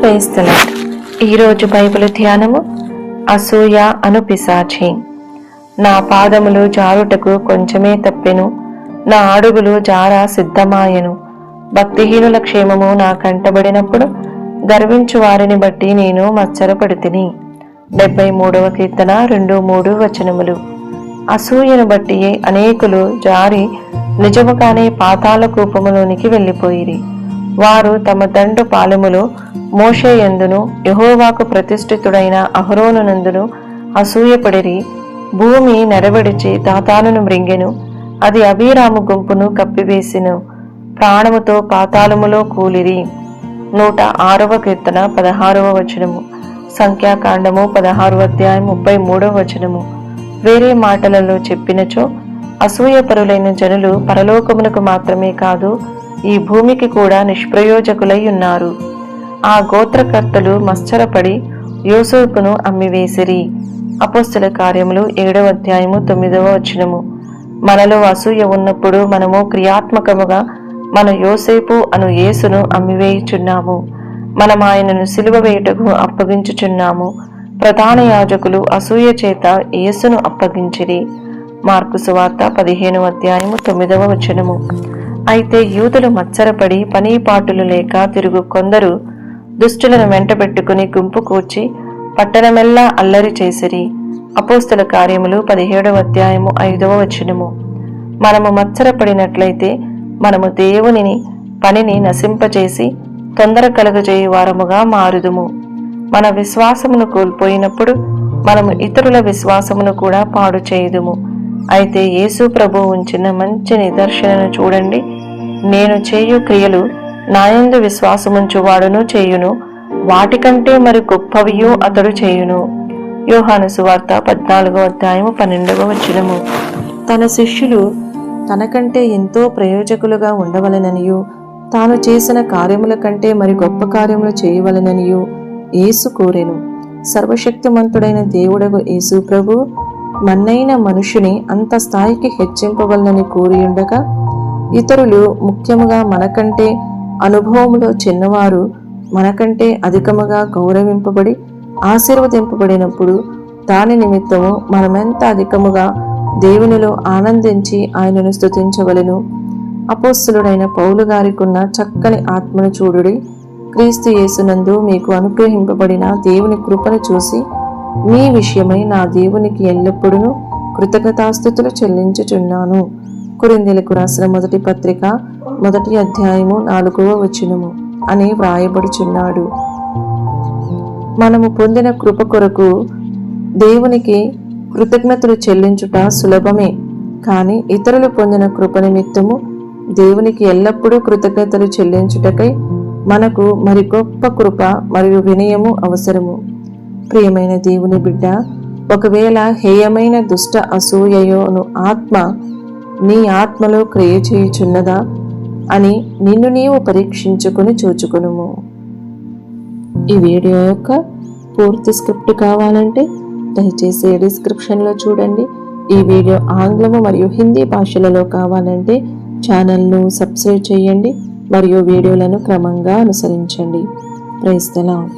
Praise the lord. ఈరోజు Bible ధ్యానము అసూయ అను పిశాచి. నా పాదములు జారుటకు కొంచెమే తప్పెను, నా అడుగులు జార సిద్ధమాయెను. భక్తిహీనుల క్షేమము నా కంటబడినప్పుడు గర్వించు వారిని బట్టి నేను మత్సరపడితిని. 73వ కీర్తన 2-3 వచనములు. అసూయను బట్టి అనేకులు జారి నిజముగానే పాతాళ కూపములోనికి వెళ్ళిపోయిరి. వారు తమ దండు పాలెములో మోషేయందును యెహోవాకు ప్రతిష్ఠితుడైన అహరోనునందును అసూయపడిరి. భూమి నెరవడిచి దాతానును మృంగెను, అది అబీరాము గుంపును కప్పివేసెను. ప్రాణముతో పాతాళములో కూలిరి. 106వ కీర్తన 16వ వచనము. సంఖ్యాకాండము 16వ అధ్యాయం 33వ వచనము. వేరే మాటలలో చెప్పినచో అసూయపరులైన జనులు పరలోకమునకు మాత్రమే కాదు, ఈ భూమికి కూడా నిష్ప్రయోజకులై ఉన్నారు. ఆ గోత్రకర్తలు మత్సరపడి యోసేపును అమ్మివేసిరి. అపోస్తల కార్యములు 7వ అధ్యాయము 9వ వచనము. మనలో అసూయ ఉన్నప్పుడు మనము క్రియాత్మకముగా మన యోసేపు అను యేసును అమ్మివేయుచున్నాము. మనం ఆయనను సిలువ వేయుటకు అప్పగించుచున్నాము. ప్రధాన యాజకులు అసూయ చేత యేసును అప్పగించిరి. మార్కు సువార్త 15వ అధ్యాయము 9వ వచనము. అయితే యూదులు మత్సరపడి పనీపాటులు లేక తిరుగు కొందరు దుష్టులను వెంటబెట్టుకుని గుంపు కూర్చి పట్టణమెల్లా అల్లరి చేసిరి. అపోస్తల కార్యములు 17వ అధ్యాయము 5వ వచనము. మనము మత్సరపడినట్లయితే మనము దేవుని పనిని నశింపచేసి తొందర కలుగజేయు వారముగా మారుదుము. మన విశ్వాసమును కోల్పోయినప్పుడు మనము ఇతరుల విశ్వాసమును కూడా పాడు చేయుదుము. అయితే యేసు ప్రభు ఉంచిన మంచి నిదర్శనను చూడండి. నేను చేయు క్రియలు నాయందు విశ్వాసముంచువాడును చేయును, వాటికంటే మరి గొప్పవియో అతడు చేయును. యోహాను సువార్త 14వ అధ్యాయము 12వ వచనము. తన శిష్యులు తనకంటే ఎంతో ప్రయోజకులుగా ఉండవలెననియు, తాను చేసిన కార్యముల కంటే మరి గొప్ప కార్యములు చేయవలెననియు యేసు కోరెను. సర్వశక్తిమంతుడైన దేవుడగు యేసు ప్రభు మన్నైన మనుషుని అంత స్థాయికి హెచ్చింపవలనని కోరియుండగా, ఇతరులు ముఖ్యముగా మనకంటే అనుభవములో చిన్నవారు మనకంటే అధికముగా గౌరవింపబడి ఆశీర్వదింపబడినప్పుడు దాని నిమిత్తము మనమెంత అధికముగా దేవునిలో ఆనందించి ఆయనను స్తుతించవలెను. అపోస్తలుడైన పౌలు గారికున్న చక్కని ఆత్మను చూడుడి. క్రీస్తు యేసునందు మీకు అనుగ్రహింపబడిన దేవుని కృపను చూసి మీ విషయమై నా దేవునికి ఎల్లప్పుడూ కృతజ్ఞతాస్తుతులు చెల్లించుచున్నాను. కొరింథీయులకు రాసిన మొదటి పత్రిక 1వ అధ్యాయము 4వ వచనము అని వ్రాయబడుచున్నాడు. మనము పొందిన కృప కొరకు దేవునికి కృతజ్ఞతలు చెల్లించుట సులభమే. కానీ ఇతరులు పొందిన కృప నిమిత్తము దేవునికి ఎల్లప్పుడూ కృతజ్ఞతలు చెల్లించుటకై మనకు మరి గొప్ప కృప మరియు వినయము అవసరము. ప్రియమైన దేవుని బిడ్డ, ఒకవేళ హేయమైన దుష్ట అసూయయోను ఆత్మ నీ ఆత్మలో క్రియ చేయుచున్నదా అని నిన్ను నీవు పరీక్షించుకుని చూచుకునుము. ఈ వీడియో యొక్క పూర్తి స్క్రిప్ట్ కావాలంటే దయచేసి డిస్క్రిప్షన్లో చూడండి. ఈ వీడియో ఆంగ్లము మరియు హిందీ భాషలలో కావాలంటే ఛానల్ను సబ్స్క్రైబ్ చేయండి మరియు వీడియోలను క్రమంగా అనుసరించండి. Praise the lord.